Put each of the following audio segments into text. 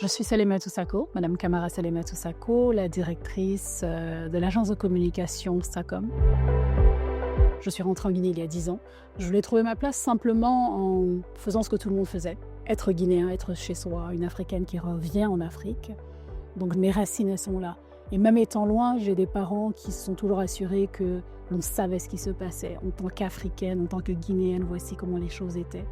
Je suis Salématou Sako, Madame Camara Salématou Sako, la directrice de l'agence de communication Stacom. Je suis rentrée en Guinée il y a 10 ans. Je voulais trouver ma place simplement en faisant ce que tout le monde faisait. Être guinéen, être chez soi, une Africaine qui revient en Afrique. Donc mes racines, elles sont là. Et même étant loin, j'ai des parents qui se sont toujours assurés que l'on savait ce qui se passait. En tant qu'Africaine, en tant que Guinéenne, voici comment les choses étaient.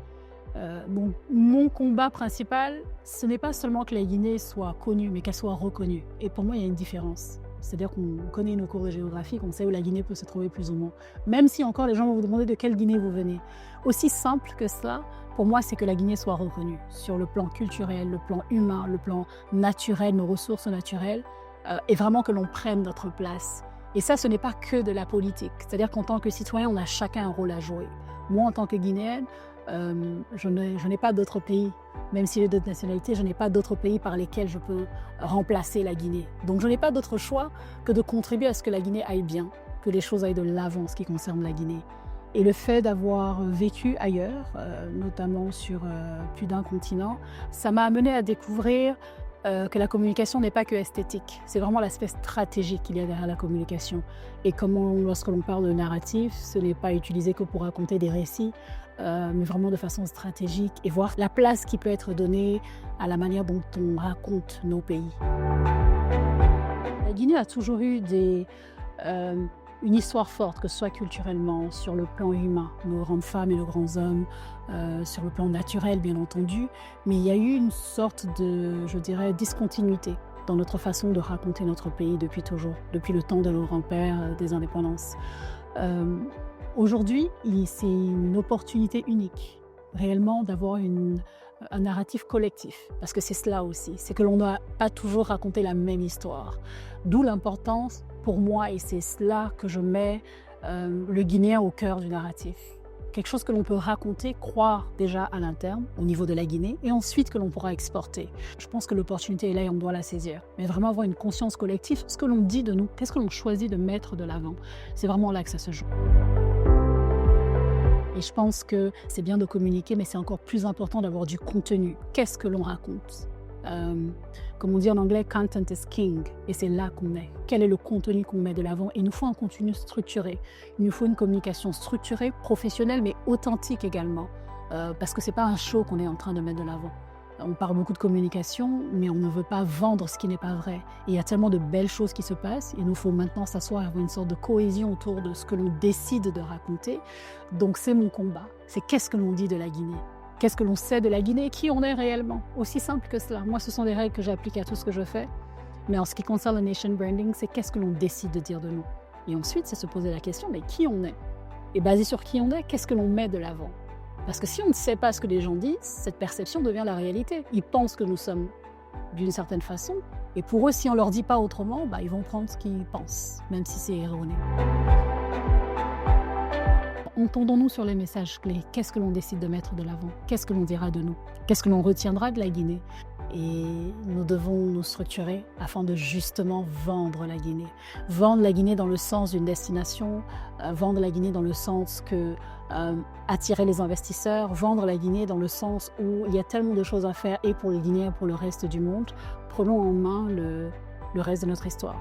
Donc, mon combat principal, ce n'est pas seulement que la Guinée soit connue, mais qu'elle soit reconnue. Et pour moi, il y a une différence. C'est-à-dire qu'on connaît nos cours de géographie, qu'on sait où la Guinée peut se trouver plus ou moins. Même si encore les gens vont vous demander de quelle Guinée vous venez. Aussi simple que cela, pour moi, c'est que la Guinée soit reconnue sur le plan culturel, le plan humain, le plan naturel, nos ressources naturelles, et vraiment que l'on prenne notre place. Et ça, ce n'est pas que de la politique. C'est-à-dire qu'en tant que citoyen, on a chacun un rôle à jouer. Moi, en tant que Guinéenne, je n'ai pas d'autres pays, même si j'ai d'autres nationalités, je n'ai pas d'autres pays par lesquels je peux remplacer la Guinée. Donc je n'ai pas d'autre choix que de contribuer à ce que la Guinée aille bien, que les choses aillent de l'avant en ce qui concerne la Guinée. Et le fait d'avoir vécu ailleurs, notamment sur plus d'un continent, ça m'a amené à découvrir que la communication n'est pas que esthétique. C'est vraiment l'aspect stratégique qu'il y a derrière la communication. Et comment, lorsque l'on parle de narratif, ce n'est pas utilisé que pour raconter des récits, mais vraiment de façon stratégique et voir la place qui peut être donnée à la manière dont on raconte nos pays. La Guinée a toujours eu une histoire forte, que ce soit culturellement, sur le plan humain, nos grandes femmes et nos grands hommes, sur le plan naturel bien entendu, mais il y a eu une sorte de, je dirais, discontinuité dans notre façon de raconter notre pays depuis toujours, depuis le temps de nos grands-pères, des indépendances. Aujourd'hui, c'est une opportunité unique, réellement, d'avoir un narratif collectif, parce que c'est cela aussi, c'est que l'on ne doit pas toujours raconter la même histoire. D'où l'importance, pour moi, et c'est cela que je mets le Guinéen au cœur du narratif. Quelque chose que l'on peut raconter, croire déjà à l'interne, au niveau de la Guinée, et ensuite que l'on pourra exporter. Je pense que l'opportunité est là et on doit la saisir. Mais vraiment avoir une conscience collective, ce que l'on dit de nous, qu'est-ce que l'on choisit de mettre de l'avant. C'est vraiment là que ça se joue. Et je pense que c'est bien de communiquer, mais c'est encore plus important d'avoir du contenu. Qu'est-ce que l'on raconte ? Comme on dit en anglais, content is king. Et c'est là qu'on est. Quel est le contenu qu'on met de l'avant ? Il nous faut un contenu structuré. Il nous faut une communication structurée, professionnelle, mais authentique également. Parce que ce n'est pas un show qu'on est en train de mettre de l'avant. On parle beaucoup de communication, mais on ne veut pas vendre ce qui n'est pas vrai. Et il y a tellement de belles choses qui se passent. Il nous faut maintenant s'asseoir et avoir une sorte de cohésion autour de ce que l'on décide de raconter. Donc c'est mon combat. C'est qu'est-ce que l'on dit de la Guinée ? Qu'est-ce que l'on sait de la Guinée et qui on est réellement ? Aussi simple que cela. Moi, ce sont des règles que j'applique à tout ce que je fais. Mais en ce qui concerne le nation branding, c'est qu'est-ce que l'on décide de dire de nous ? Et ensuite, c'est se poser la question, mais qui on est ? Et basé sur qui on est, qu'est-ce que l'on met de l'avant ? Parce que si on ne sait pas ce que les gens disent, cette perception devient la réalité. Ils pensent que nous sommes d'une certaine façon. Et pour eux, si on ne leur dit pas autrement, ils vont prendre ce qu'ils pensent, même si c'est erroné. Entendons-nous sur les messages clés. Qu'est-ce que l'on décide de mettre de l'avant ? Qu'est-ce que l'on dira de nous ? Qu'est-ce que l'on retiendra de la Guinée ? Et nous devons nous structurer afin de justement vendre la Guinée. Vendre la Guinée dans le sens d'une destination, vendre la Guinée dans le sens que attirer les investisseurs, vendre la Guinée dans le sens où il y a tellement de choses à faire et pour les Guinéens et pour le reste du monde. Prenons en main le reste de notre histoire.